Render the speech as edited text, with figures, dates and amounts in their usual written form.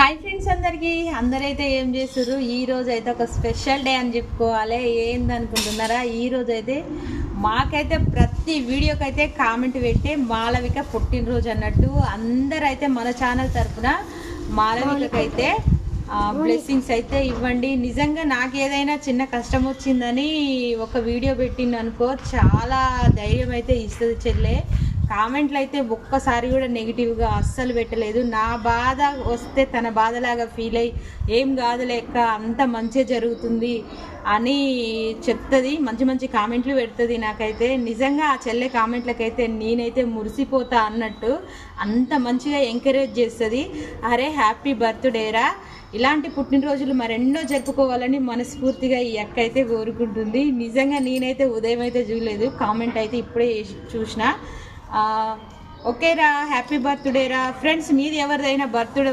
Hi friends, అందరైతే ఏం చేస్తారు? ఈ రోజు అయితే ఒక స్పెషల్ డే అని చెప్పుకోవాలి. ఏందనుకుంటున్నారా? ఈ రోజు అయితే మాకైతే ప్రతి వీడియోకైతే కామెంట్ పెట్టి మాలవిక పుట్టినరోజు అన్నట్టు అందరైతే మన ఛానల్ తరఫున మాలవికకైతే బ్లెస్సింగ్స్ అయితే ఇవ్వండి. నిజంగా నాకు ఏదైనా చిన్న కష్టం వచ్చిందని ఒక వీడియో పెట్టింది అనుకో, చాలా ధైర్యం అయితే ఇస్తుంది చెల్లె. కామెంట్లు అయితే ఒక్కసారి కూడా నెగిటివ్గా అస్సలు పెట్టలేదు. నా బాధ వస్తే తన బాధలాగా ఫీల్ అయ్యి ఏం కాదు లెక్క అంత మంచిగా జరుగుతుంది అని చెప్తుంది. మంచి మంచి కామెంట్లు పెడుతుంది. నాకైతే నిజంగా ఆ చెల్లె కామెంట్లకైతే నేనైతే మురిసిపోతా అన్నట్టు అంత మంచిగా ఎంకరేజ్ చేస్తుంది. అరే హ్యాపీ బర్త్డేరా, ఇలాంటి పుట్టినరోజులు మరెన్నో జరుపుకోవాలని మనస్ఫూర్తిగా ఈ అక్క అయితే కోరుకుంటుంది. నిజంగా నేనైతే ఉదయం అయితే చూడలేదు, కామెంట్ అయితే ఇప్పుడే చూసిన. ఓకేరా, హ్యాపీ బర్త్డే రా ఫ్రెండ్స్. మీది ఎవరిదైనా బర్త్డే